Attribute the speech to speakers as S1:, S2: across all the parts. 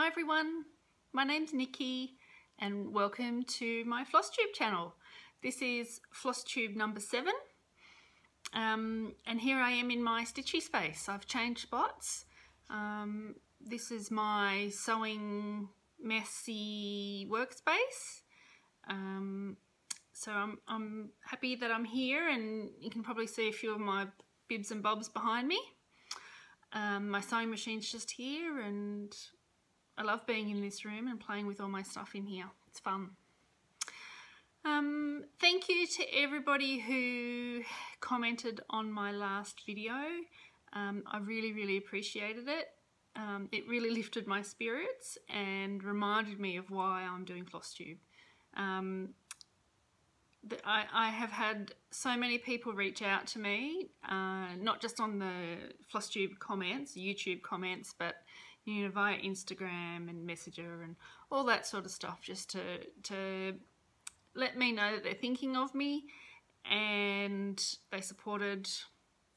S1: everyone, my name's Nikki and welcome to my Flosstube channel. This is Flosstube number 7 and here I am in my stitchy space. I've changed spots. This is my sewing messy workspace. So I'm happy that I'm here, and you can probably see a few of my bibs and bobs behind me. My sewing machine's just here, and I love being in this room and playing with all my stuff in here. It's fun. Thank you to everybody who commented on my last video. I really appreciated it. It really lifted my spirits and reminded me of why I'm doing Flosstube. I have had so many people reach out to me, not just on the Flosstube comments, YouTube comments, but you know, via Instagram and Messenger and all that sort of stuff, just to let me know that they're thinking of me and they supported,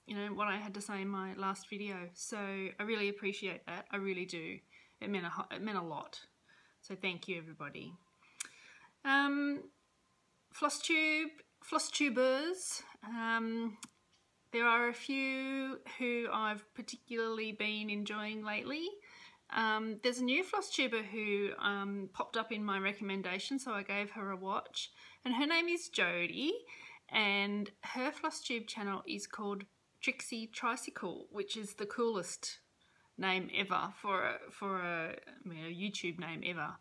S1: you know, what I had to say in my last video. So I really appreciate that. I really do. It meant a lot. So thank you, everybody. Flosstubers. There are a few who I've particularly been enjoying lately. There's a new Flosstuber who popped up in my recommendation, so I gave her a watch, and her name is Jodie, and her Flosstube channel is called Trixie Tricycle, which is the coolest name ever for a YouTube name ever.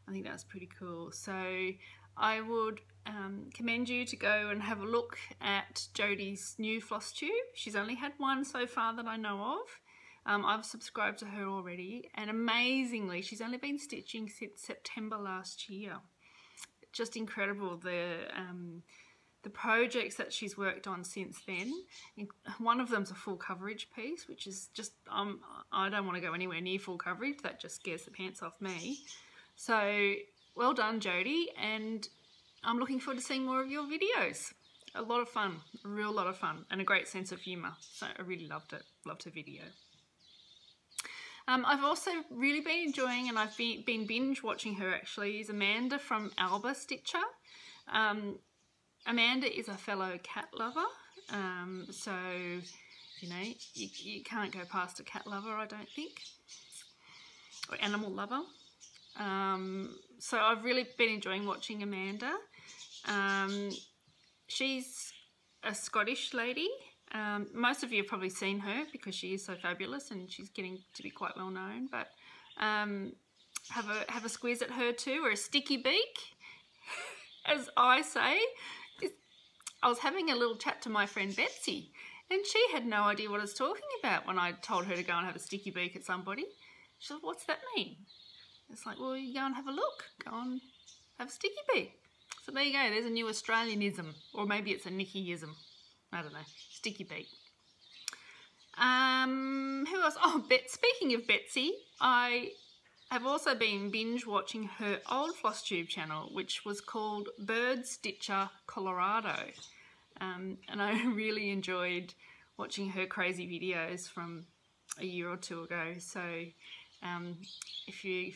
S1: I think that's pretty cool. So I would commend you to go and have a look at Jodie's new Flosstube. She's only had one so far that I know of. I've subscribed to her already, and amazingly, she's only been stitching since September last year. Just incredible, the projects that she's worked on since then. One of them's a full coverage piece, which is just, I don't want to go anywhere near full coverage. That just scares the pants off me. So well done, Jodie, and I'm looking forward to seeing more of your videos. A lot of fun, a real lot of fun, and a great sense of humour. So I really loved it, loved her video. I've also really been enjoying, and I've been binge watching her actually, is Amanda from Alba Stitcher. Amanda is a fellow cat lover, so you know, you can't go past a cat lover, I don't think, or animal lover. So I've really been enjoying watching Amanda. She's a Scottish lady. Most of you have probably seen her because she is so fabulous and she's getting to be quite well known, but have a squeeze at her too, or a sticky beak, as I say. I was having a little chat to my friend Betsy, and she had no idea what I was talking about when I told her to go and have a sticky beak at somebody. She said, "What's that mean?" It's like, well, you go and have a look, go and have a sticky beak. So there you go, there's a new Australianism, or maybe it's a Nicky-ism. I don't know, sticky beak. Who else? Oh, speaking of Betsy, I have also been binge watching her old Flosstube channel, which was called Bird Stitcher Colorado. And I really enjoyed watching her crazy videos from a year or two ago. So if you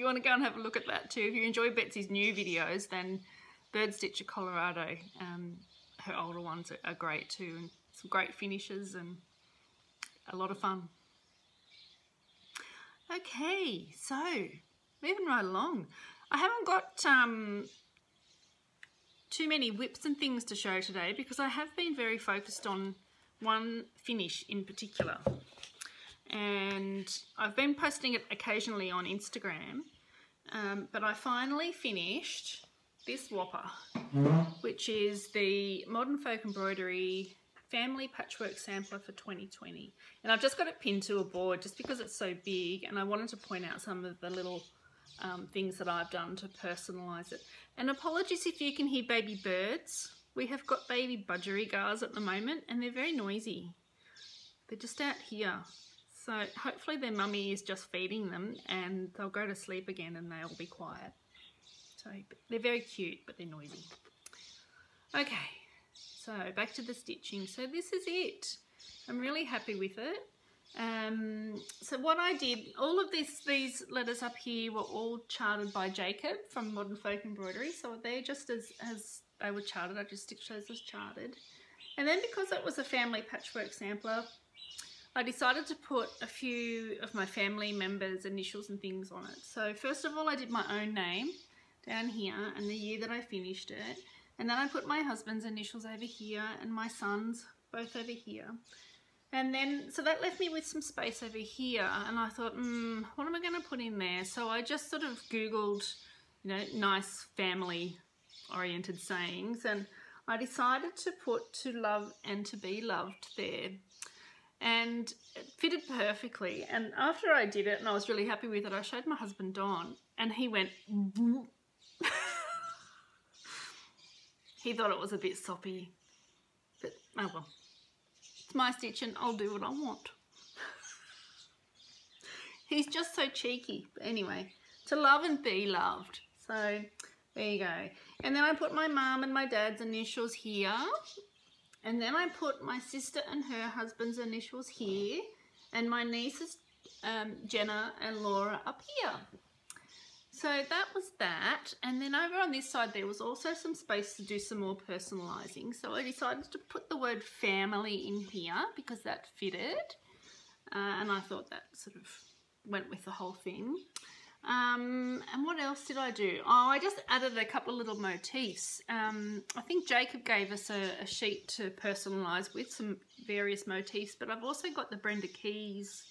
S1: want to go and have a look at that too, if you enjoy Betsy's new videos, then Bird Stitcher Colorado, her older ones are great too, and some great finishes and a lot of fun. Okay, so moving right along. I haven't got too many whips and things to show today because I have been very focused on one finish in particular. And I've been posting it occasionally on Instagram, but I finally finished this whopper, which is the Modern Folk Embroidery Family Patchwork Sampler for 2020. And I've just got it pinned to a board just because it's so big, and I wanted to point out some of the little things that I've done to personalise it. And apologies if you can hear baby birds. We have got baby budgerigars at the moment, and they're very noisy. They're just out here. So hopefully their mummy is just feeding them and they'll go to sleep again and they'll be quiet. So they're very cute, but they're noisy. Okay, so back to the stitching. So this is it. I'm really happy with it. So what I did, all of these letters up here were all charted by Jacob from Modern Folk Embroidery. So they're just as they were charted. I just stitched those as charted. And then because it was a family patchwork sampler, I decided to put a few of my family members' initials and things on it. So first of all, I did my own name down here and the year that I finished it. And then I put my husband's initials over here and my son's both over here. And then, so that left me with some space over here. And I thought, what am I going to put in there? So I just sort of Googled, you know, nice family-oriented sayings. And I decided to put "to love and to be loved" there. And it fitted perfectly. And after I did it, and I was really happy with it, I showed my husband Don, and he went, he thought it was a bit soppy. But, oh well. It's my stitch and I'll do what I want. He's just so cheeky. But anyway, to love and be loved. So, there you go. And then I put my mum and my dad's initials here. And then I put my sister and her husband's initials here, and my nieces Jenna and Laura up here. So that was that. And then over on this side there was also some space to do some more personalising. So I decided to put the word family in here because that fitted. And I thought that sort of went with the whole thing. And what else did I do? Oh, I just added a couple of little motifs. I think Jacob gave us a sheet to personalise with some various motifs, but I've also got the Brenda Keys,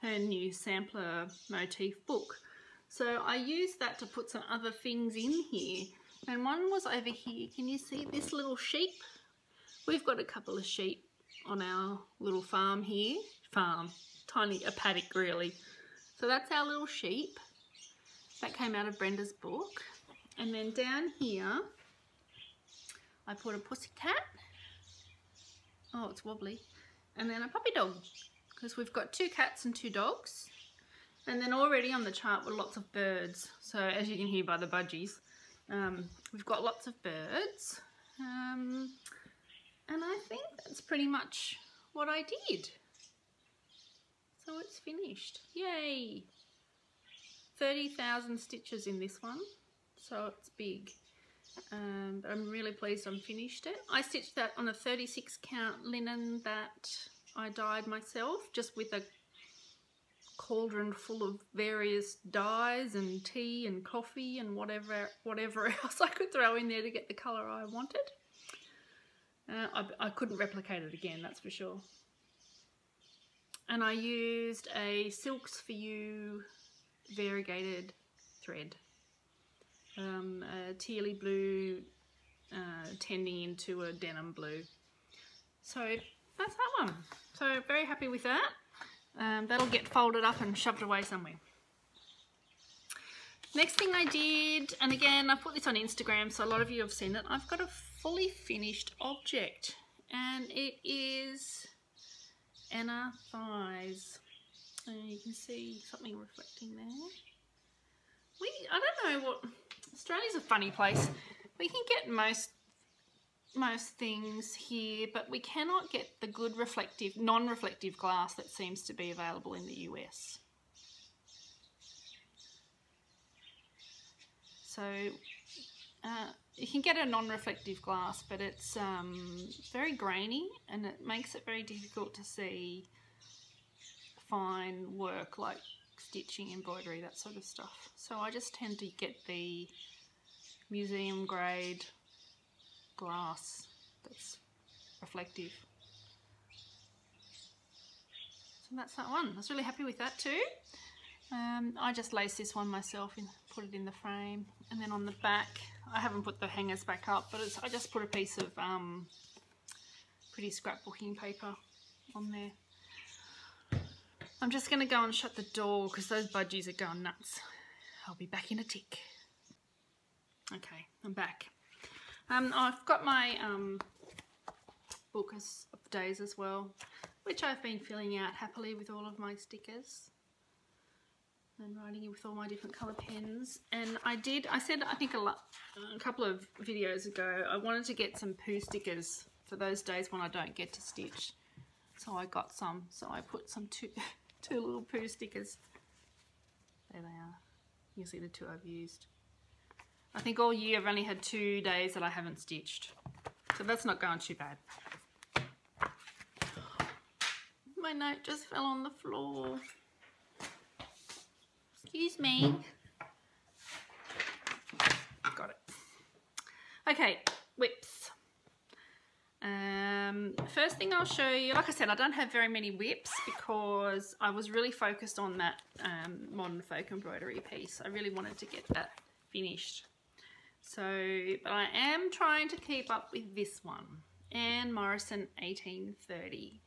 S1: her new sampler motif book. So I used that to put some other things in here. And one was over here. Can you see this little sheep? We've got a couple of sheep on our little farm here. A paddock really. So that's our little sheep. That came out of Brenda's book. And then down here, I put a pussycat. Oh, it's wobbly. And then a puppy dog, because we've got 2 cats and 2 dogs. And then already on the chart were lots of birds. So as you can hear by the budgies, we've got lots of birds. And I think that's pretty much what I did. So it's finished. Yay! 30,000 stitches in this one, so it's big. But I'm really pleased I finished it. I stitched that on a 36 count linen that I dyed myself, just with a cauldron full of various dyes and tea and coffee and whatever else I could throw in there to get the colour I wanted. I couldn't replicate it again, that's for sure. And I used a Silks For You variegated thread, a tealy blue tending into a denim blue. So that's that one. So very happy with that. That'll get folded up and shoved away somewhere. Next thing I did, and again I put this on Instagram so a lot of you have seen it, I've got a fully finished object and it is Anna thighs. You can see something reflecting there. I don't know what, Australia's a funny place. We can get most things here, but we cannot get the good reflective, non-reflective glass that seems to be available in the US. So you can get a non-reflective glass, but it's very grainy and it makes it very difficult to see fine work like stitching, embroidery, that sort of stuff. So I just tend to get the museum grade glass that's reflective. So that's that one. I was really happy with that too. I just laced this one myself and put it in the frame, and then on the back I haven't put the hangers back up, but I just put a piece of pretty scrapbooking paper on there. I'm just going to go and shut the door because those budgies are going nuts. I'll be back in a tick. Okay, I'm back. I've got my book of days as well, which I've been filling out happily with all of my stickers and writing it with all my different colour pens. And I said I think a couple of videos ago, I wanted to get some poo stickers for those days when I don't get to stitch. So I got some. So I put some two little poo stickers. There they are. You see the two I've used. I think all year I've only had 2 days that I haven't stitched. So that's not going too bad. My note just fell on the floor. Excuse me. Got it. Okay, whips. First thing I'll show you, like I said, I don't have very many whips because I was really focused on that modern folk embroidery piece. I really wanted to get that finished. So, but I am trying to keep up with this one, Anne Morrison 1830.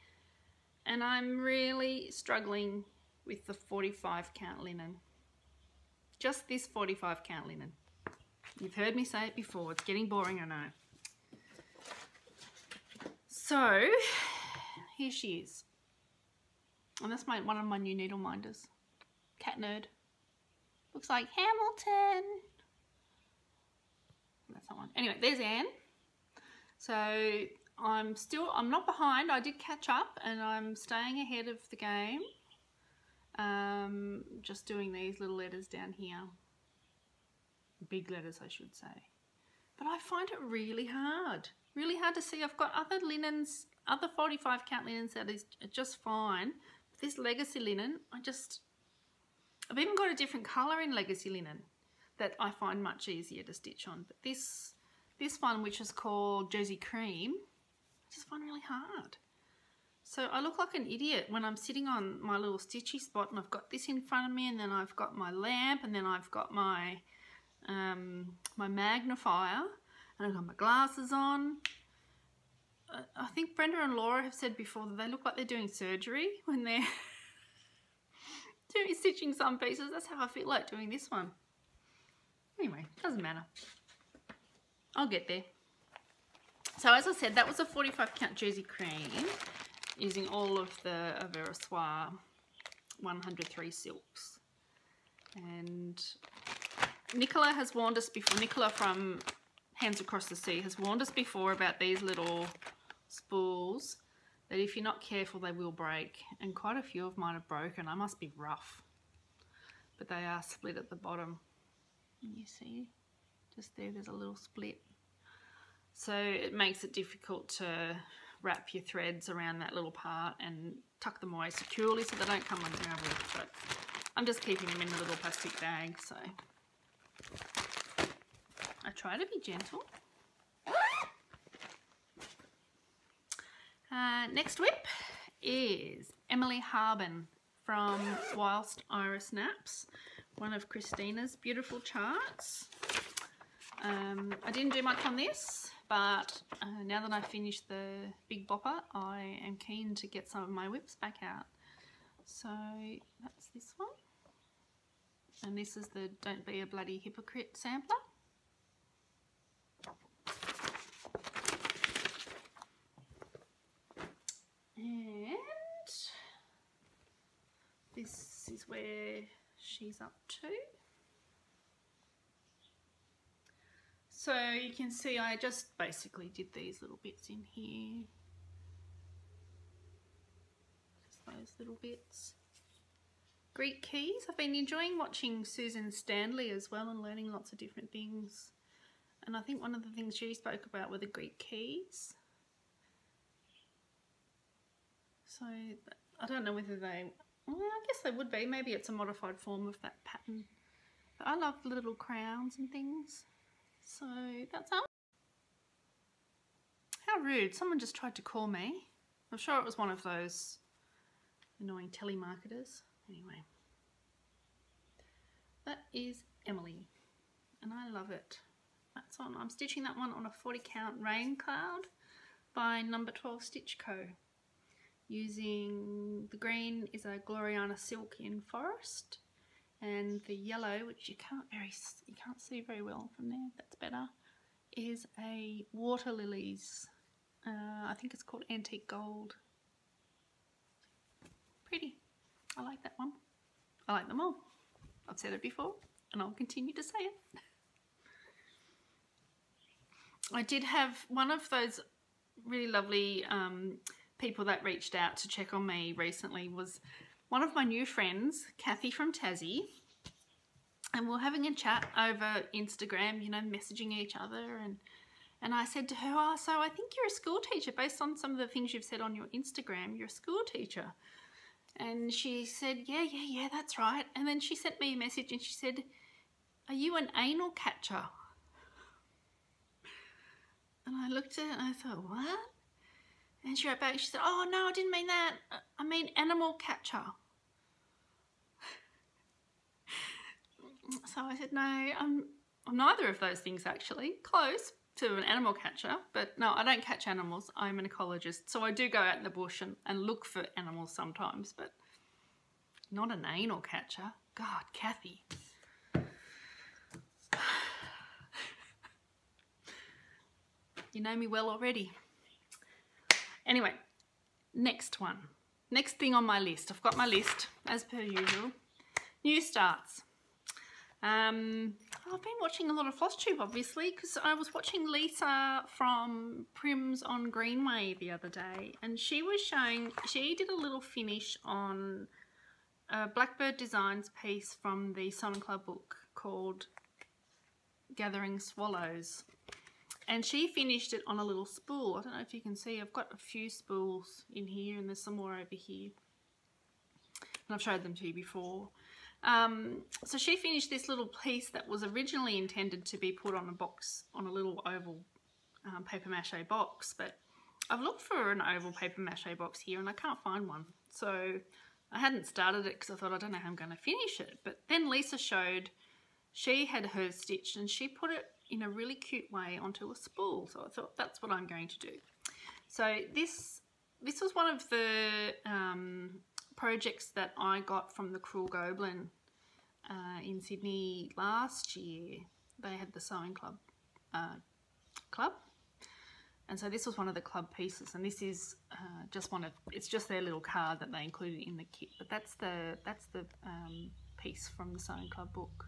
S1: And I'm really struggling with the 45 count linen. Just this 45 count linen. You've heard me say it before, it's getting boring, I know. So, here she is. And that's one of my new needle minders. Cat Nerd. Looks like Hamilton. That's that one. Anyway, there's Anne. So, I'm not behind. I did catch up and I'm staying ahead of the game. Just doing these little letters down here. Big letters, I should say. But I find it really hard to see. I've got other linens, other 45 count linens that is just fine. But this legacy linen, I've even got a different colour in legacy linen that I find much easier to stitch on. But this one, which is called Jersey Cream, I just find really hard. So I look like an idiot when I'm sitting on my little stitchy spot and I've got this in front of me, and then I've got my lamp, and then I've got my my magnifier, and I've got my glasses on. I think Brenda and Laura have said before that they look like they're doing surgery when they're stitching some pieces. That's how I feel like doing this one. Anyway, doesn't matter. I'll get there. So as I said, that was a 45 count Jersey Cream using all of the Verosoir 103 silks. And Nicola has warned us before, Nicola from Hands Across the Sea has warned us before about these little spools, that if you're not careful they will break, and quite a few of mine have broken. I must be rough, but they are split at the bottom. You see, just there's a little split. So it makes it difficult to wrap your threads around that little part and tuck them away securely so they don't come unraveled. But I'm just keeping them in a little plastic bag, so I try to be gentle. Next whip is Emily Harbin from Whilst Iris Naps, one of Christina's beautiful charts. I didn't do much on this, but now that I've finished the Big Bopper, I am keen to get some of my whips back out. So that's this one. And this is the Don't Be a Bloody Hypocrite sampler. And this is where she's up to. So you can see I just basically did these little bits in here. Just those little bits. Greek keys. I've been enjoying watching Susan Stanley as well and learning lots of different things. And I think one of the things she spoke about were the Greek keys. So I don't know whether they, well, I guess they would be. Maybe it's a modified form of that pattern. But I love the little crowns and things. So that's up. How rude. Someone just tried to call me. I'm sure it was one of those annoying telemarketers. Anyway. That is Emily. And I love it. That's on. I'm stitching that one on a 40 count Rain Cloud by Number 12 Stitch Co. Using the green is a Gloriana silk in Forest, and the yellow, which you can't see very well from there, that's better, is a Water Lilies. I think it's called Antique Gold. Pretty. I like that one. I like them all. I've said it before and I'll continue to say it. I did have one of those really lovely people that reached out to check on me recently was one of my new friends, Kathy from Tassie. And we're having a chat over Instagram, you know, messaging each other. And I said to her, oh, so I think you're a school teacher. Based on some of the things you've said on your Instagram, you're a school teacher. And she said, yeah, that's right. And then she sent me a message and she said, are you an anal catcher? And I looked at it and I thought, what? And she wrote back, she said, oh, no, I didn't mean that. I mean animal catcher. So I said, no, I'm neither of those things actually. Close to an animal catcher, but no, I don't catch animals. I'm an ecologist. So I do go out in the bush and look for animals sometimes, but not an anal catcher. God, Kathy. You know me well already. Anyway, next one. Next thing on my list. I've got my list, as per usual. New starts. I've been watching a lot of Flosstube, obviously, because I was watching Lisa from Prim's on Greenway the other day, and she was showing, she did a little finish on a Blackbird Designs piece from the Sewing Club book called Gathering Swallows. And she finished it on a little spool. I don't know if you can see, I've got a few spools in here and there's some more over here. And I've showed them to you before. So she finished this little piece that was originally intended to be put on a box, on a little oval paper mache box. But I've looked for an oval paper mache box here and I can't find one. So I hadn't started it because I thought, I don't know how I'm going to finish it. But then Lisa showed, she had hers stitched and she put it in a really cute way onto a spool. So I thought that's what I'm going to do. So this was one of the projects that I got from the Crewel Gobelin in Sydney last year. They had the Sewing Club and so this was one of the club pieces, and this is just one of, it's just their little card that they included in the kit, but that's the piece from the Sewing Club book.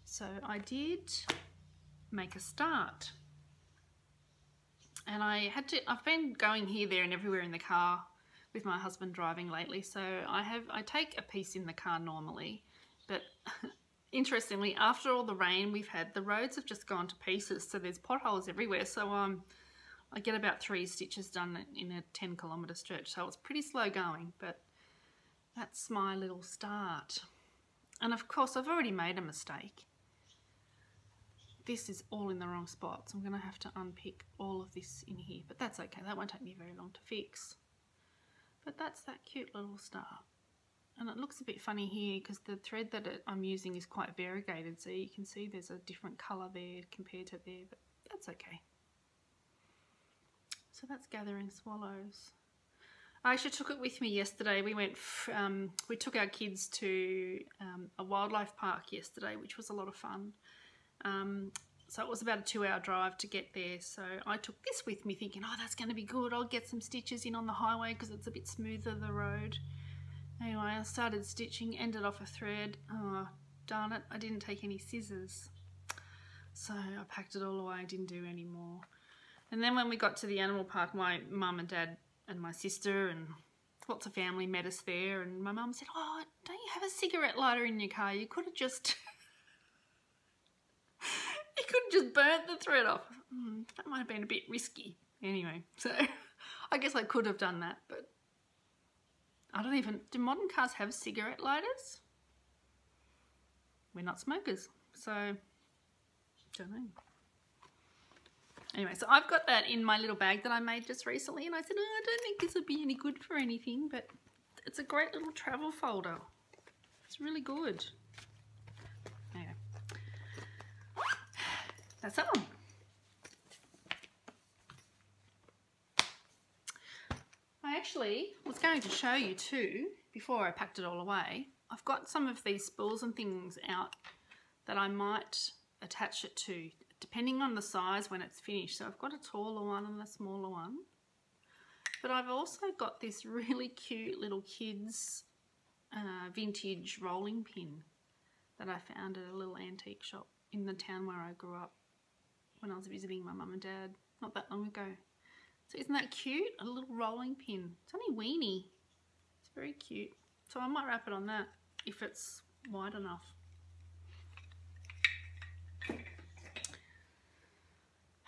S1: So I did make a start, and I've been going here, there and everywhere in the car with my husband driving lately, so I take a piece in the car normally, but interestingly, after all the rain we've had, the roads have just gone to pieces, so there's potholes everywhere, so I get about 3 stitches done in a 10-kilometre stretch, so it's pretty slow going, but that's my little start. And of course I've already made a mistake. This is all in the wrong spot, so I'm going to have to unpick all of this in here, but that's okay, that won't take me very long to fix. But that's that cute little start. And it looks a bit funny here because the thread that I'm using is quite variegated, so you can see there's a different colour there compared to there, but that's okay. So that's Gathering Swallows. I actually took it with me yesterday. We took our kids to a wildlife park yesterday, which was a lot of fun. So it was about a 2-hour drive to get there, so I took this with me thinking, oh, that's going to be good, I'll get some stitches in on the highway because it's a bit smoother, the road. Anyway, I started stitching, ended off a thread. Oh, darn it, I didn't take any scissors. So I packed it all away, didn't do any more. And then when we got to the animal park, my mum and dad and my sister and lots of family met us there, and my mum said, oh, don't you have a cigarette lighter in your car? You could have just... you could have just burnt the thread off. That might have been a bit risky. Anyway, so I guess I could have done that, but I don't even... Do modern cars have cigarette lighters? We're not smokers, so don't know. Anyway, so I've got that in my little bag that I made just recently, and I said, oh, I don't think this would be any good for anything, but it's a great little travel folder. It's really good. Anyway, that's that one. I actually was going to show you too, before I packed it all away, I've got some of these spools and things out that I might attach it to, depending on the size when it's finished. So I've got a taller one and a smaller one. But I've also got this really cute little kids vintage rolling pin that I found at a little antique shop in the town where I grew up when I was visiting my mum and dad not that long ago. So isn't that cute? A little rolling pin. It's only weeny. It's very cute. So I might wrap it on that if it's wide enough.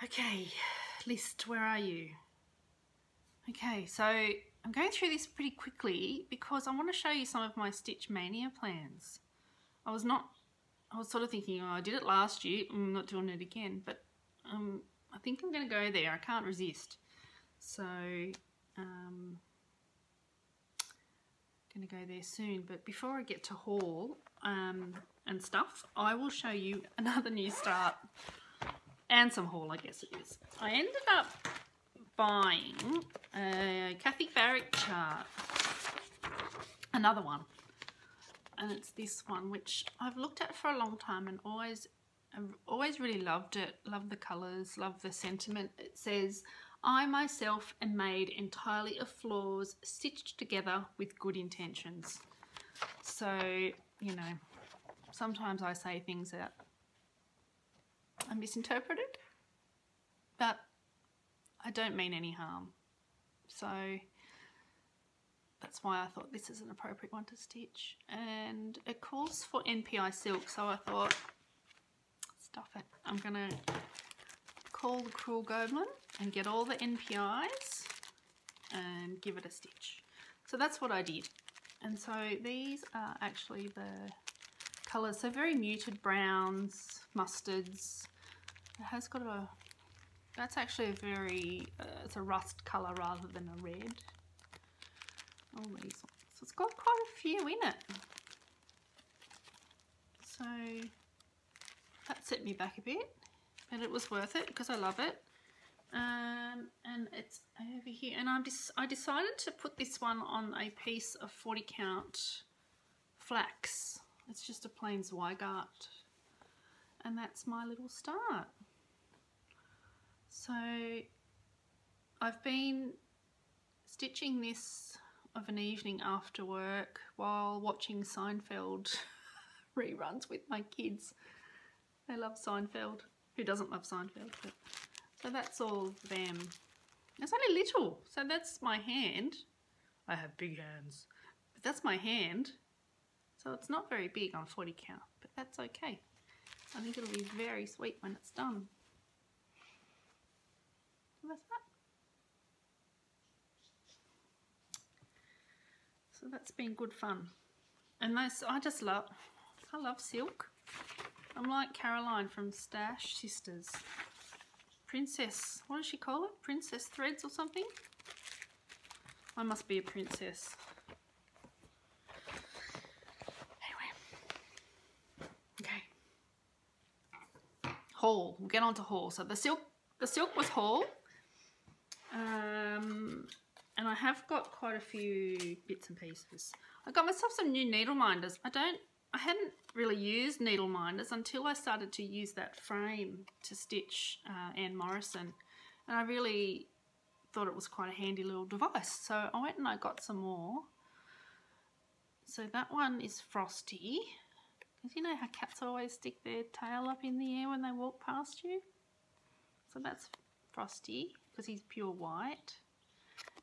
S1: Okay, list, where are you? Okay, so I'm going through this pretty quickly because I want to show you some of my Stitch Mania plans. I was sort of thinking, oh, I did it last year, I'm not doing it again, but I think I'm going to go there. I can't resist. So, going to go there soon. But before I get to haul and stuff, I will show you another new start and some haul, I guess it is. I ended up buying a Kathy Barrick chart, another one, and it's this one which I've looked at for a long time and I've always really loved it. Love the colours, love the sentiment. It says, I myself am made entirely of flaws stitched together with good intentions. So, you know, sometimes I say things that are misinterpreted, but I don't mean any harm. So that's why I thought this is an appropriate one to stitch. And it calls for NPI silk, so I thought, stuff it. I'm gonna call the Crewel Gobelin and get all the NPIs and give it a stitch. So that's what I did. And so these are actually the colours. So very muted browns, mustards. It has got a, that's actually a very, it's a rust colour rather than a red. All these ones. So it's got quite a few in it. So that set me back a bit, but it was worth it because I love it. And it's over here, and I decided to put this one on a piece of 40 count flax. It's just a plain Zweigart, and that's my little start. So I've been stitching this of an evening after work while watching Seinfeld reruns with my kids. They love Seinfeld. Who doesn't love Seinfeld? But, so that's all them. It's only little, so that's my hand. I have big hands, but that's my hand. So it's not very big on 40 count, but that's okay. I think it'll be very sweet when it's done. So that's that. So that's been good fun. And those, I love silk. I'm like Caroline from Stash Sisters. Princess, what does she call it? Princess threads or something? I must be a princess. Anyway. Okay. Haul. We'll get on to haul. So the silk was haul. And I have got quite a few bits and pieces. I got myself some new needle minders. I hadn't really used needle minders until I started to use that frame to stitch Anne Morrison, and I really thought it was quite a handy little device. So I went and I got some more. So that one is Frosty, because you know how cats always stick their tail up in the air when they walk past you? So that's Frosty, because he's pure white.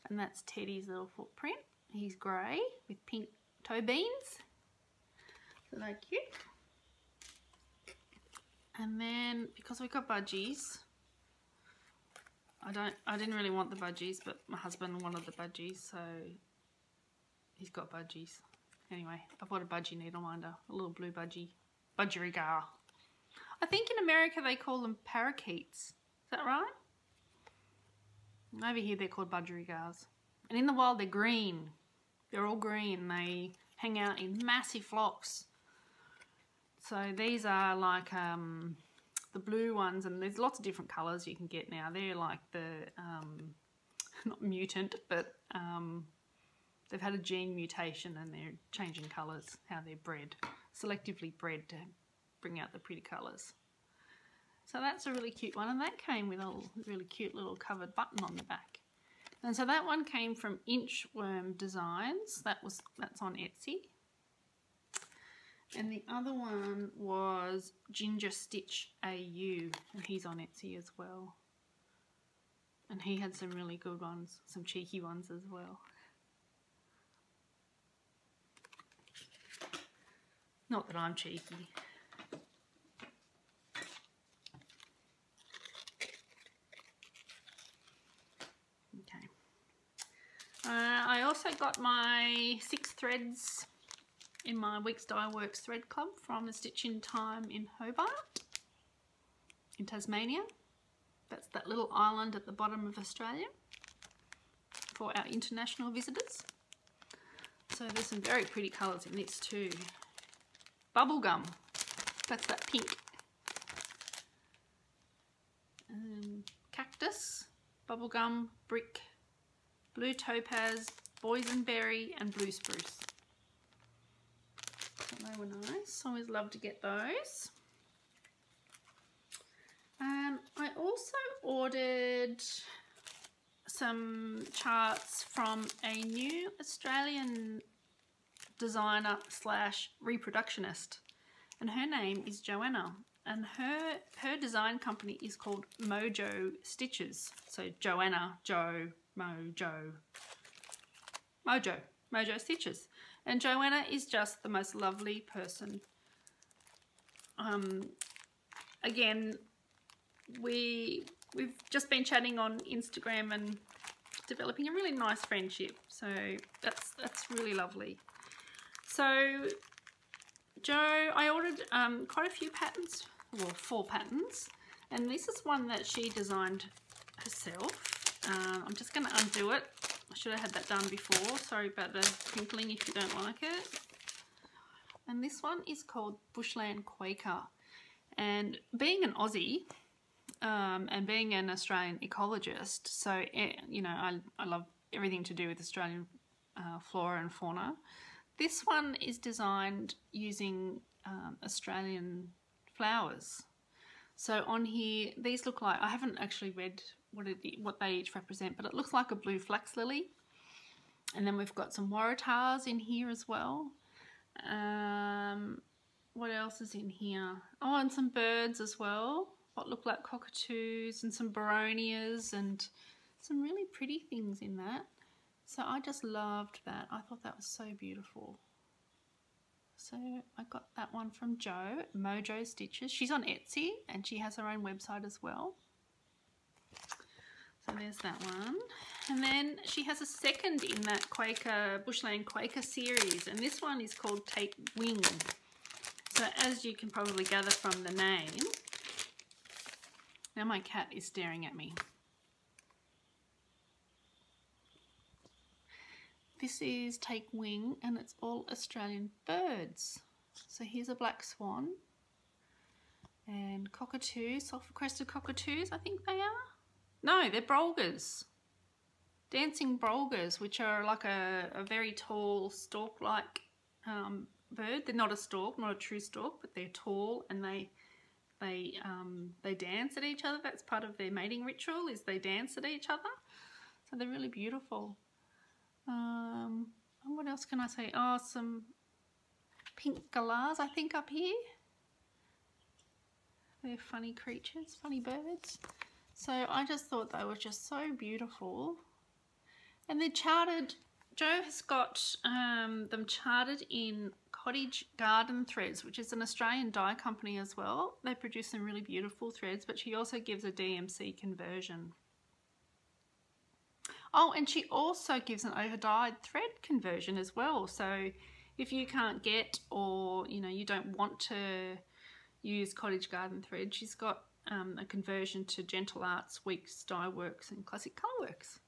S1: And that's Teddy's little footprint. He's grey with pink toe beans. So they're cute. And then because we got budgies, I didn't really want the budgies, but my husband wanted the budgies, so he's got budgies. Anyway, I bought a budgie needle minder, a little blue budgie, budgerigar. I think in America they call them parakeets. Is that right? Over here they're called budgerigars. And in the wild they're green. They're all green. They hang out in massive flocks. So these are like the blue ones, and there's lots of different colours you can get now. They're like the, not mutant, but they've had a gene mutation and they're changing colours, how they're bred, selectively bred to bring out the pretty colours. So that's a really cute one, and that came with a really cute little covered button on the back. And so that one came from Inchworm Designs. That's on Etsy. And the other one was Ginger Stitch AU, and he's on Etsy as well. And he had some really good ones, some cheeky ones as well. Not that I'm cheeky. Okay. I also got my 6 threads in my Weeks Dye Works thread club from the Stitch in Time in Hobart, in Tasmania. That's that little island at the bottom of Australia for our international visitors. So there's some very pretty colours in this too. Bubblegum, that's that pink. Cactus, bubblegum, brick, blue topaz, boysenberry and blue spruce. So they were nice. Always love to get those. I also ordered some charts from a new Australian designer slash reproductionist, and her name is Joanna, and her design company is called Mojo Stitches. So Joanna, Mojo Stitches, and Joanna is just the most lovely person. Again, we've just been chatting on Instagram and developing a really nice friendship, so that's really lovely. So I ordered quite a few patterns, well 4 patterns, and this is one that she designed herself. I'm just going to undo it. I should have had that done before. Sorry about the crinkling if you don't like it. And this one is called Bushland Quaker. And being an Aussie and being an Australian ecologist, so you know, I love everything to do with Australian flora and fauna. This one is designed using Australian flowers. So on here, these look like, I haven't actually read what they each represent, but it looks like a blue flax lily. And then we've got some waratahs in here as well. What else is in here? Oh, and some birds as well. What look like cockatoos and some baronias and some really pretty things in that. So I just loved that. I thought that was so beautiful. So I got that one from Jo, Mojo Stitches. She's on Etsy and she has her own website as well. So there's that one. And then she has a second in that Quaker, Bushland Quaker series, and this one is called Take Wing. So as you can probably gather from the name, now my cat is staring at me. This is Take Wing and it's all Australian birds. So here's a black swan and cockatoos, sulphur-crested cockatoos, I think they are. No, they're brolgers. Dancing brolgers, which are like a very tall stork-like bird. They're not a stork, not a true stork, but they're tall and they dance at each other. That's part of their mating ritual, is they dance at each other. So they're really beautiful. What else can I say? Oh, some pink galahs, I think, up here. They're funny creatures, funny birds. So I just thought they were just so beautiful. And they're charted. Jo has got them charted in Cottage Garden Threads, which is an Australian dye company as well. They produce some really beautiful threads, but she also gives a DMC conversion. Oh, and she also gives an over-dyed thread conversion as well. So if you can't get, or you know, you don't want to use Cottage Garden Thread, she's got a conversion to Gentle Arts, Weeks Dye Works and Classic Colour Works.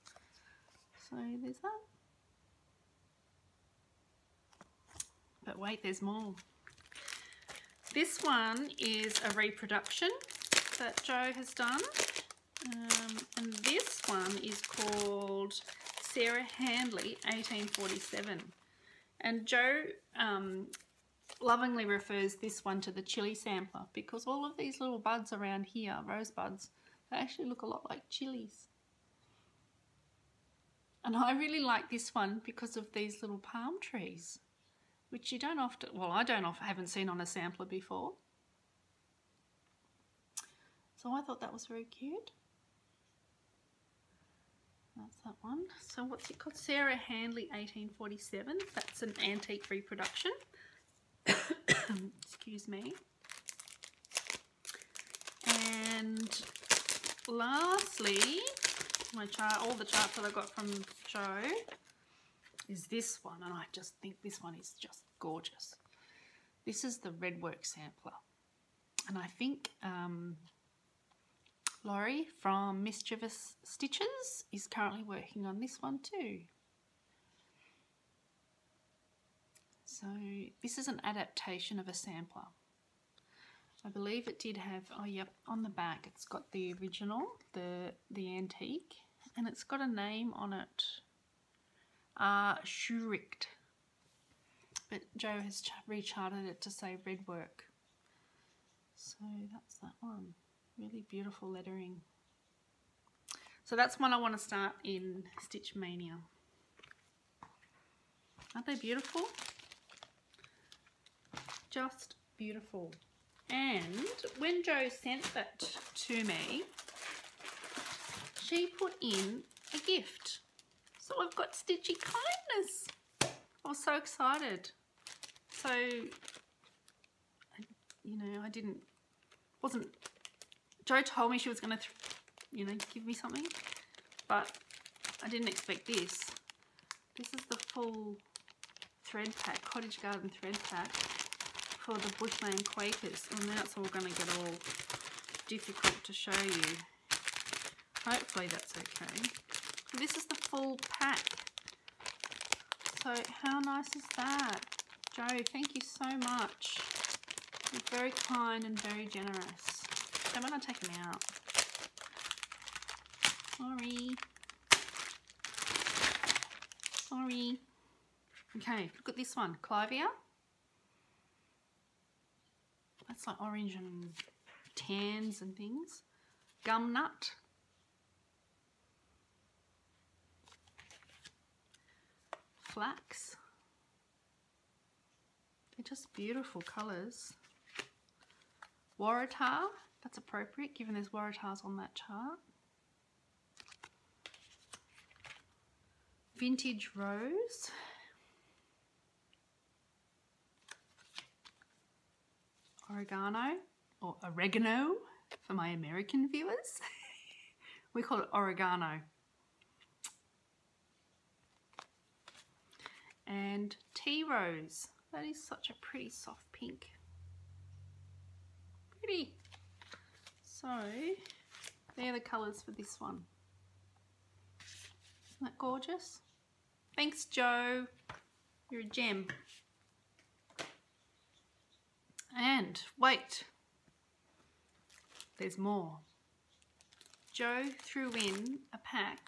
S1: So there's that. But wait, there's more. This one is a reproduction that Jo has done. And this one is called Sarah Handley 1847. And Jo lovingly refers this one to the chili sampler because all of these little buds around here, rose buds, they actually look a lot like chilies. And I really like this one because of these little palm trees, which you don't often, well, I haven't seen on a sampler before. So I thought that was very cute. That's that one. So what's it called? Sarah Handley 1847. That's an antique reproduction. Excuse me. And lastly, my chart, all the charts that I got from Joe, is this one, and I just think this one is just gorgeous. This is the Redwork sampler, and I think Laurie from Mischievous Stitches is currently working on this one too. So this is an adaptation of a sampler. I believe it did have, oh yep, on the back it's got the original, the antique, and it's got a name on it, Schuricht. But Joe has recharted it to say Redwork. So that's that one. Really beautiful lettering. So that's one I want to start in Stitch Mania. Aren't they beautiful? Just beautiful. And when Joe sent that to me, she put in a gift. So I've got Stitchy Kindness. I was so excited. So, you know, Joe told me she was going to, you know, give me something, but I didn't expect this. This is the full thread pack, Cottage Garden thread pack for the Bushland Quakers. And now it's all going to get all difficult to show you. Hopefully that's okay. This is the full pack. So how nice is that? Joe, thank you so much. You're very kind and very generous. So when I take them out. Sorry. Sorry. Okay, look at this one. Clivia. That's like orange and tans and things. Gum nut. Flax. They're just beautiful colours. Waratah. That's appropriate given there's Waratahs on that chart. Vintage Rose. Oregano, or oregano for my American viewers. We call it oregano. And Tea Rose. That is such a pretty soft pink. Pretty. So, they're the colours for this one. Isn't that gorgeous? Thanks, Joe. You're a gem. And wait, there's more. Joe threw in a pack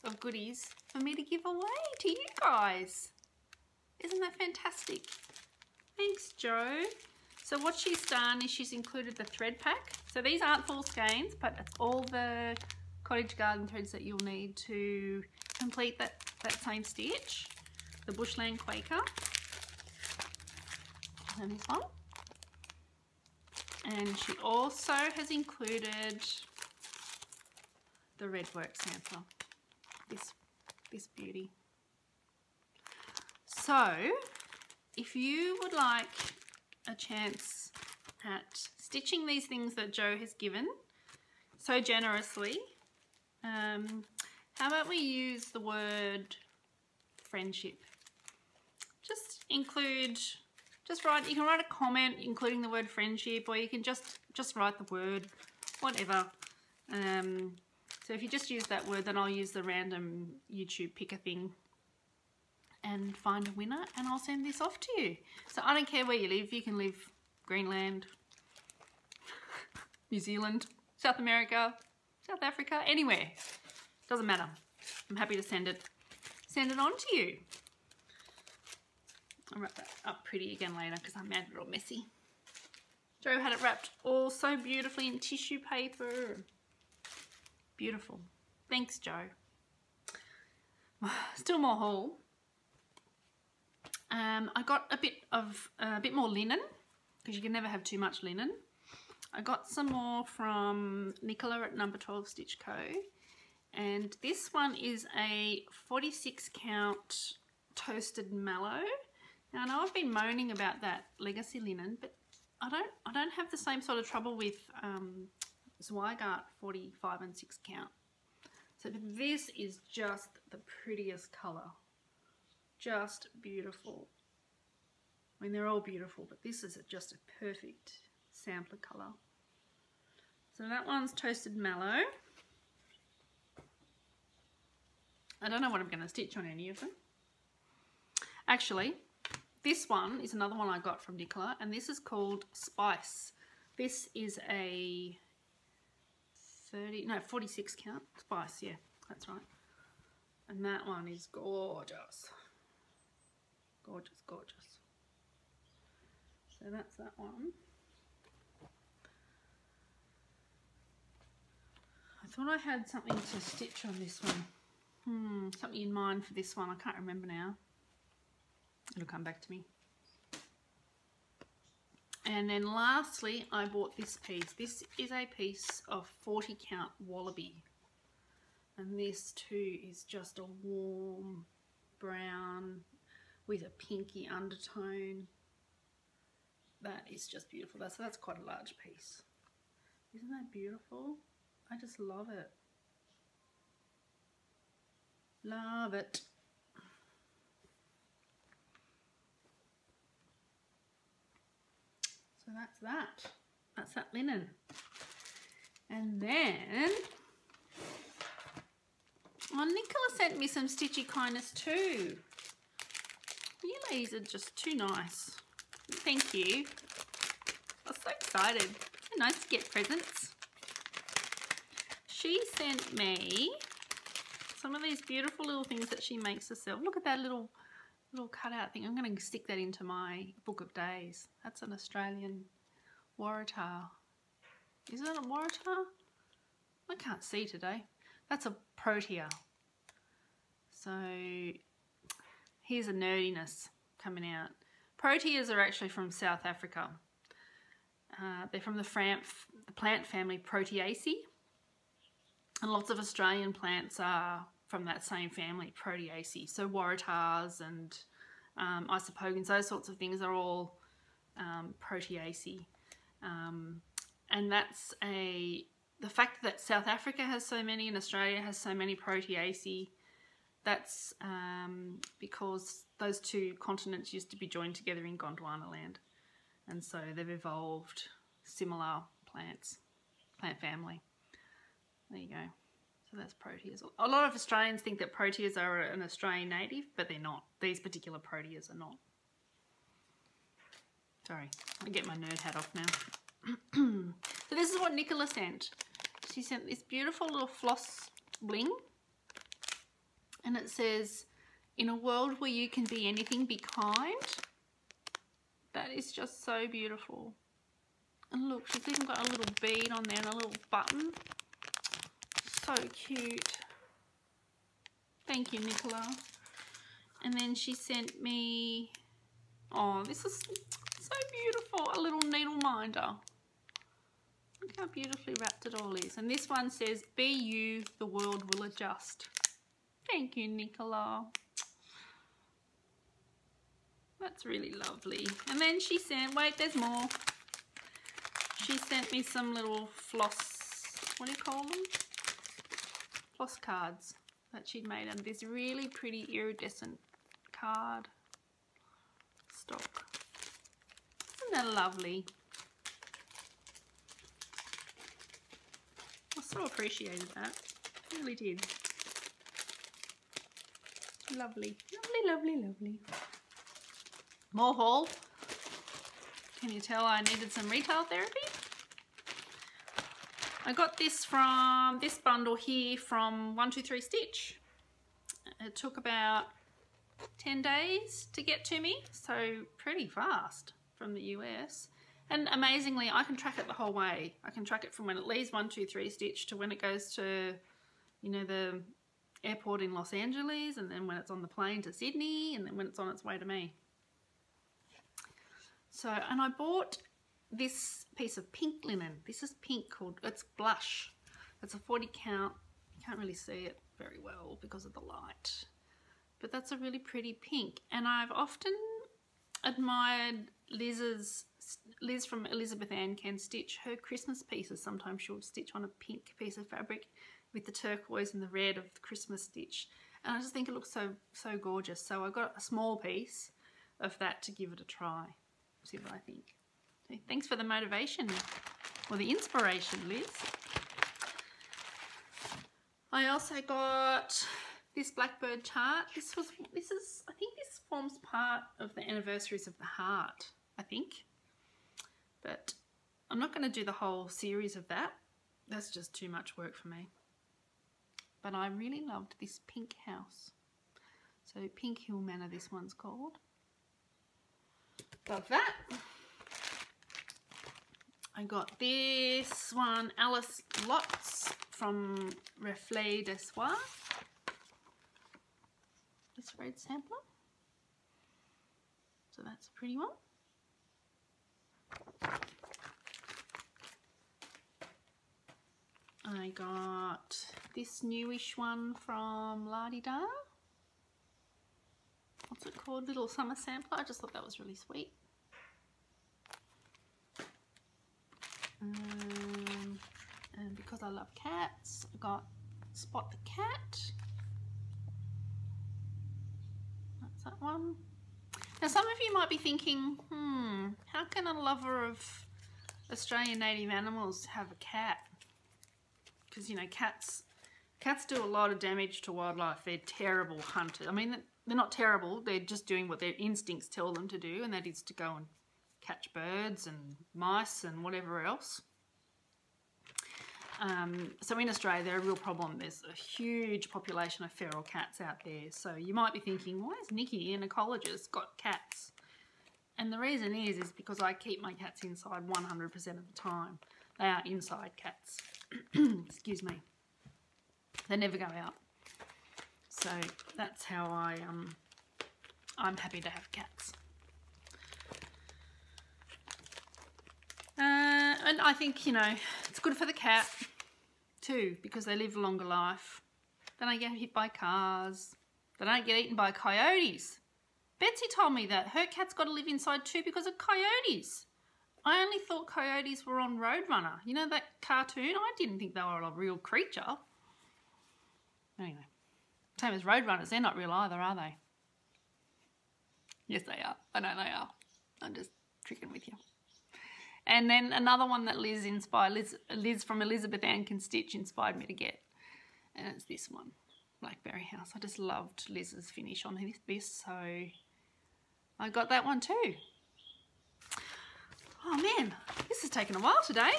S1: of goodies for me to give away to you guys. Isn't that fantastic? Thanks, Joe. So what she's done is she's included the thread pack. So these aren't full skeins, but it's all the Cottage Garden threads that you'll need to complete that same stitch. The Bushland Quaker. And this one. And she also has included the Redwork sampler. This beauty. So, if you would like a chance at stitching these things that Joe has given so generously, how about we use the word friendship? Just include, you can write a comment including the word friendship, or you can just write the word, whatever. So if you just use that word, then I'll use the random YouTube picker thing and find a winner, and I'll send this off to you. So I don't care where you live. You can live Greenland, New Zealand, South America, South Africa, anywhere. Doesn't matter. I'm happy to send it on to you. I'll wrap that up pretty again later because I made it all messy. Joe had it wrapped all so beautifully in tissue paper. Beautiful. Thanks, Joe. Still more haul. I got a bit more linen, because you can never have too much linen. I got some more from Nicola at Number 12 Stitch Co. And this one is a 46 count toasted mallow. Now I know I've been moaning about that legacy linen, but I don't have the same sort of trouble with Zweigart 45 and 6 count. So this is just the prettiest colour. Just beautiful. I mean, they're all beautiful, but this is just a perfect sampler colour. So that one's toasted mallow. I don't know what I'm going to stitch on any of them. Actually, this one is another one I got from Nicola, and this is called Spice. This is a 46 count Spice, yeah, that's right. And that one is gorgeous. Gorgeous, gorgeous. So that's that one. I thought I had something to stitch on this one. Something in mind for this one. I can't remember now. It'll come back to me. And then lastly, I bought this piece. This is a piece of 40 count wallaby. And this too is just a warm brown with a pinky undertone. That is just beautiful. That's quite a large piece. Isn't that beautiful? I just love it. Love it. So that's that. That's that linen. And then, oh, Nicola sent me some stitchy kindness too. You ladies are just too nice. Thank you. I'm so excited. So nice to get presents. She sent me some of these beautiful little things that she makes herself. Look at that little cutout thing. I'm going to stick that into my book of days. That's an Australian waratah. Is that a waratah? I can't see today. That's a protea. So here's a nerdiness coming out. Proteas are actually from South Africa. They're from the plant family Proteaceae. And lots of Australian plants are from that same family, Proteaceae. So waratahs and isopogans, those sorts of things are all Proteaceae. And that's the fact that South Africa has so many and Australia has so many Proteaceae, that's because those two continents used to be joined together in Gondwana land. And so they've evolved similar plants, plant family. There you go. So that's proteas. A lot of Australians think that proteas are an Australian native, but they're not. These particular proteas are not. Sorry, I'll get my nerd hat off now. So this is what Nicola sent. She sent this beautiful little floss bling. And it says, in a world where you can be anything, be kind. That is just so beautiful. And look, she's even got a little bead on there and a little button. So cute. Thank you, Nicola. And then she sent me, oh, this is so beautiful, a little needle minder. Look how beautifully wrapped it all is. And this one says, be you, the world will adjust. Thank you, Nicola. That's really lovely. And then she sent, wait, there's more. She sent me some little what do you call them? Floss cards that she'd made out of this really pretty iridescent card stock. Isn't that lovely? I so appreciated that. I really did. Lovely. Lovely, lovely, lovely. More haul. Can you tell I needed some retail therapy? I got this from this bundle here from 123 Stitch. It took about 10 days to get to me, so pretty fast from the US. And amazingly, I can track it the whole way. I can track it from when it leaves 123 Stitch to when it goes to, you know, the airport in Los Angeles, and then when it's on the plane to Sydney, and then when it's on its way to me. So, and I bought this piece of pink linen. This is pink, it's blush. It's a 40 count can't really see it very well because of the light. But that's a really pretty pink. And I've often admired Liz from Elizabeth Ann Can Stitch. Her Christmas pieces, sometimes she'll stitch on a pink piece of fabric with the turquoise and the red of the Christmas stitch. And I just think it looks so gorgeous. So I got a small piece of that to give it a try. See what I think. So thanks for the motivation or the inspiration, Liz. I also got this blackbird chart. This is I think this forms part of the anniversaries of the heart, I think. But I'm not going to do the whole series of that. That's just too much work for me. But I really loved this pink house. So Pink Hill Manor, this one's called. Got that. I got this one, Alice Lots from Reflet de Soie. This red sampler. So that's a pretty one. I got this newish one from La Di Da. What's it called? Little summer sampler. I just thought that was really sweet. And because I love cats, I got Spot the Cat. That's that one. Now some of you might be thinking, how can a lover of Australian native animals have a cat? Because, you know, cats do a lot of damage to wildlife. They're terrible hunters. I mean, they're not terrible. They're just doing what their instincts tell them to do, and that is to go and catch birds and mice and whatever else. So in Australia, they're a real problem. There's a huge population of feral cats out there. So you might be thinking, why is Nicky, an ecologist, got cats? And the reason is because I keep my cats inside 100% of the time. They are inside cats. Excuse me. They never go out. So that's how I'm happy to have cats. And I think, you know, it's good for the cat too, because they live a longer life. They don't get hit by cars. They don't get eaten by coyotes. Betsy told me that her cat's got to live inside too because of coyotes. I only thought coyotes were on Roadrunner. You know that cartoon? I didn't think they were a real creature. Anyway, same as Roadrunners. They're not real either, are they? Yes, they are. I know they are. I'm just tricking with you. And then another one that Liz from Elizabeth Ann Can Stitch inspired me to get. And it's this one, Blackberry House. I just loved Liz's finish on this, so I got that one too. Oh man, this has taken a while today.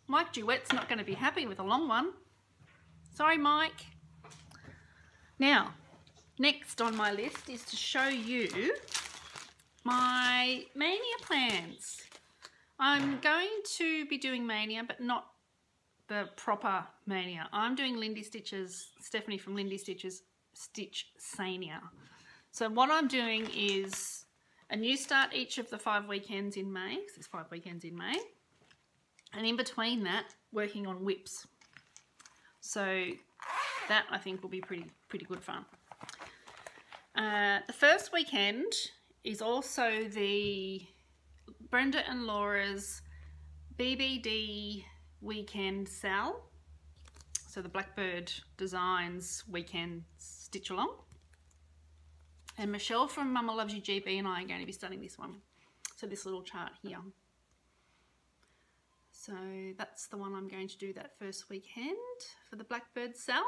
S1: Mike Duet's not going to be happy with a long one. Sorry, Mike. Now, next on my list is to show you my Mania plans. I'm going to be doing Mania, but not the proper Mania. I'm doing Lindy Stitch's, Stephanie from Lindy Stitch's Stitch Sania. So what I'm doing is a new start each of the 5 weekends in May, because there's 5 weekends in May. And in between that, working on whips. So that I think will be pretty good fun. The first weekend is also the Brenda and Laura's BBD weekend sal. So the Blackbird Designs weekend stitch along. And Michelle from Mama Loves You GB and I are going to be studying this one. So this little chart here. So that's the one I'm going to do that first weekend for the Blackbird sal.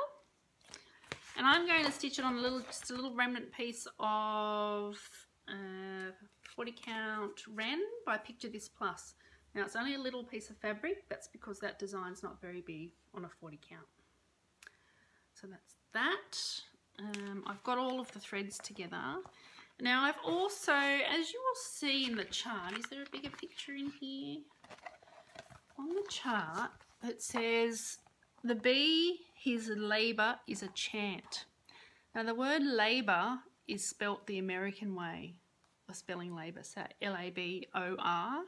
S1: And I'm going to stitch it on just a little remnant piece of 40 count Ren by Picture This Plus. Now it's only a little piece of fabric. That's because that design's not very big on a 40 count. So that's that. I've got all of the threads together. Now I've also, as you will see in the chart, is there a bigger picture in here? On the chart it says, the bee, his labour is a chant. Now the word labour is spelt the American way of spelling labour, so L-A-B-O-R.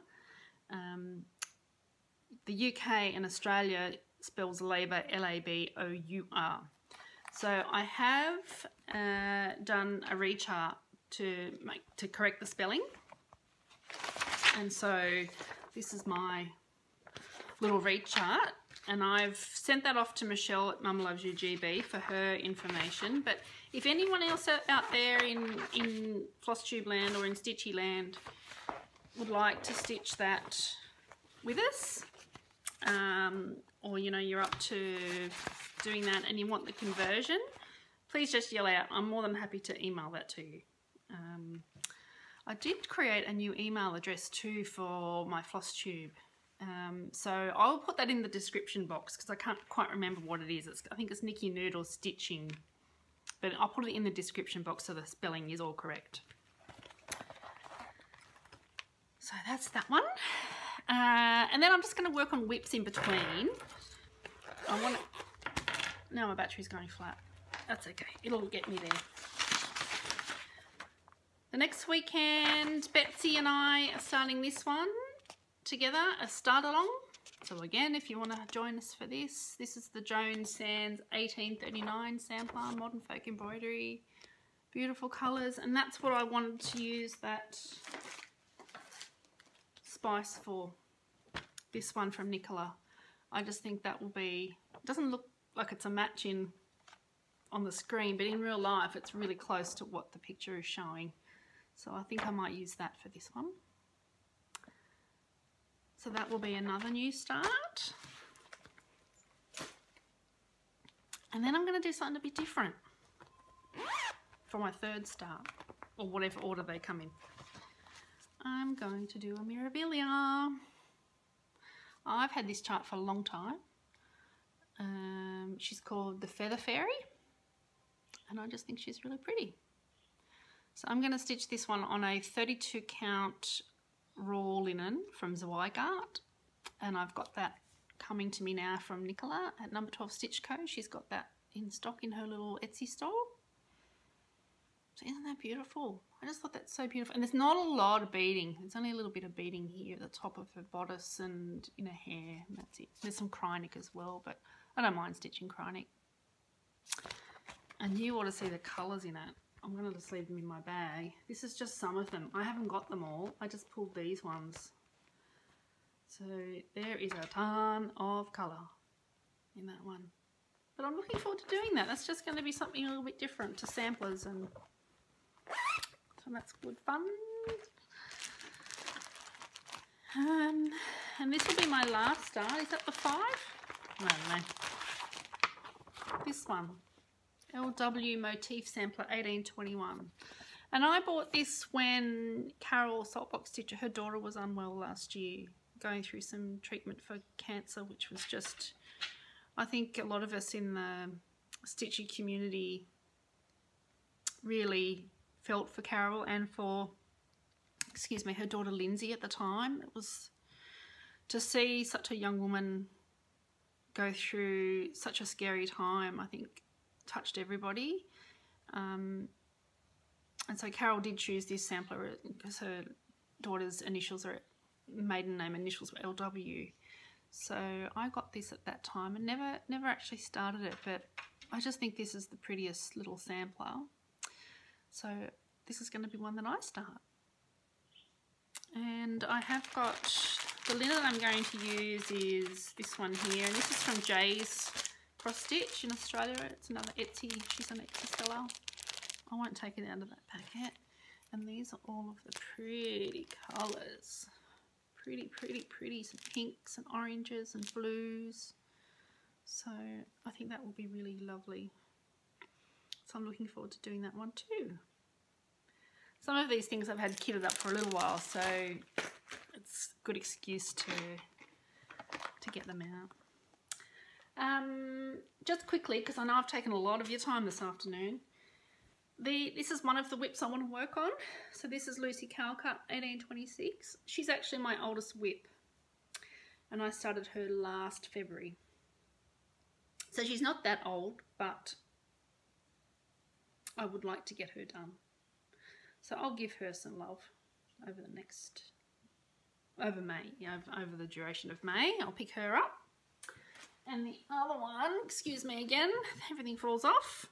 S1: The UK and Australia spells labour, L-A-B-O-U-R. So I have done a rechart to correct the spelling. And so this is my little rechart, and I've sent that off to Michelle at Mum Loves You GB for her information. But if anyone else out there in Flosstube land or in Stitchy land would like to stitch that with us, or you know, you're up to doing that and you want the conversion, please just yell out. I'm more than happy to email that to you. I did create a new email address too for my Flosstube. So I'll put that in the description box because I can't quite remember what it is. I think it's Nicky Noodle Stitching, but I'll put it in the description box so the spelling is all correct. So that's that one. And then I'm just going to work on whips in between. Now my battery's going flat. That's okay. It'll get me there. The next weekend, Betsy and I are starting this one together, a start along. So again, if you want to join us for this, this is the Joan Sands 1839 sampler, modern folk embroidery, beautiful colours, and that's what I wanted to use that spice for. This one from Nicola. I just think that will be, it doesn't look like it's a match on the screen, but in real life it's really close to what the picture is showing. So I think I might use that for this one. So that will be another new start. And then I'm going to do something a bit different for my third start, or whatever order they come in. I'm going to do a Mirabilia. I've had this chart for a long time. She's called the Feather Fairy, and I just think she's really pretty. So I'm going to stitch this one on a 32 count raw linen from Zweigart, and I've got that coming to me now from Nicola at Number 12 Stitch Co. She's got that in stock in her little Etsy store. So isn't that beautiful? I just thought that's so beautiful. And there's not a lot of beading. There's only a little bit of beading here at the top of her bodice and in her hair, and that's it. There's some Krynic as well, but I don't mind stitching Krynic. And you ought to see the colours in it. I'm going to just leave them in my bag. This is just some of them. I haven't got them all. I just pulled these ones. So there is a ton of colour in that one. But I'm looking forward to doing that. That's just going to be something a little bit different to samplers, and so that's good fun. And this will be my last start. Is that the 5? I don't know. This one. LW Motif Sampler 1821. And I bought this when Carol Saltbox Stitcher, her daughter, was unwell last year, going through some treatment for cancer, which was just, I think a lot of us in the stitchy community really felt for Carol and for, excuse me, her daughter Lindsay at the time. It was, to see such a young woman go through such a scary time, I think touched everybody. And so Carol did choose this sampler because her daughter's initials are, maiden name initials were LW. So I got this at that time and never actually started it, but I just think this is the prettiest little sampler. So this is going to be one that I start. And I have got, the linen I'm going to use is this one here, and this is from Jay's Cross Stitch in Australia. It's another Etsy, she's an Etsy seller. I won't take it out of that packet. And these are all of the pretty colours. Pretty, pretty, pretty. Some pinks and oranges and blues. So I think that will be really lovely. So I'm looking forward to doing that one too. Some of these things I've had kitted up for a little while, so it's a good excuse to get them out. Just quickly, because I know I've taken a lot of your time this afternoon, this is one of the whips I want to work on. So this is Lucy Calcutt 1826. She's actually my oldest whip, and I started her last February. So she's not that old, but I would like to get her done. So I'll give her some love over over May, over the duration of May. I'll pick her up. And the other one, excuse me again, everything falls off.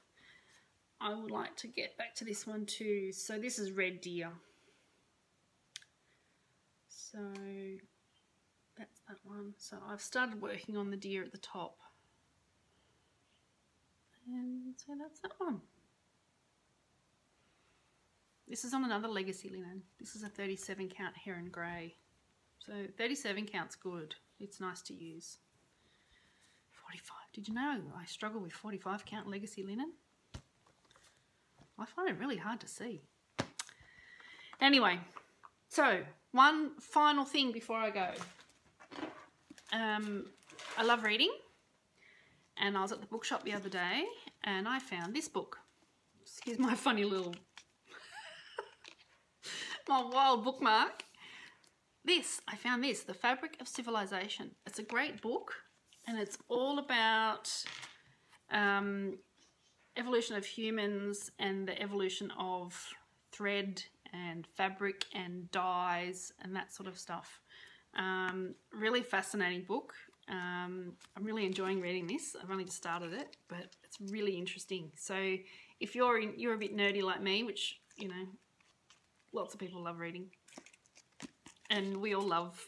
S1: I would like to get back to this one too. So this is red deer. So that's that one. So I've started working on the deer at the top. And so that's that one. This is on another legacy linen. This is a 37 count heron grey. So 37 count's good. It's nice to use. 45. Did you know I struggle with 45 count legacy linen? I find it really hard to see. Anyway, so one final thing before I go. I love reading, and I was at the bookshop the other day and I found this book. Excuse my funny little my wild bookmark. I found this, The Fabric of Civilization. It's a great book, and it's all about evolution of humans and the evolution of thread and fabric and dyes and that sort of stuff. Really fascinating book. I'm really enjoying reading this. I've only just started it, but it's really interesting. So if you're a bit nerdy like me, which, you know, lots of people love reading, and we all love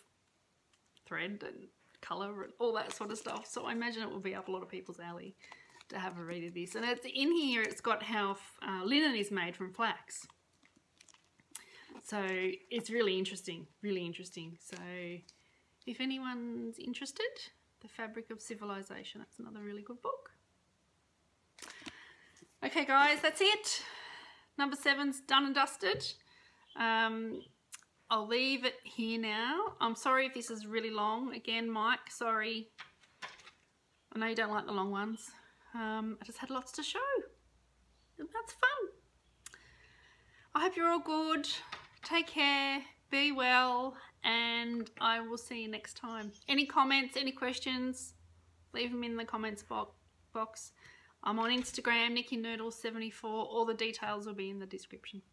S1: thread and colour and all that sort of stuff. So I imagine it will be up a lot of people's alley to have a read of this. And it's in here, it's got how linen is made from flax. So it's really interesting, really interesting. So if anyone's interested, The Fabric of Civilization, that's another really good book. Okay guys, that's it. Number 7's done and dusted. I'll leave it here now. I'm sorry if this is really long. Again, Mike, sorry. I know you don't like the long ones. I just had lots to show. And that's fun. I hope you're all good. Take care. Be well. And I will see you next time. Any comments, any questions, leave them in the comments box. I'm on Instagram, NickyNoodles74. All the details will be in the description.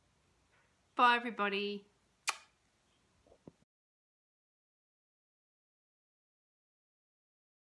S1: Bye, everybody.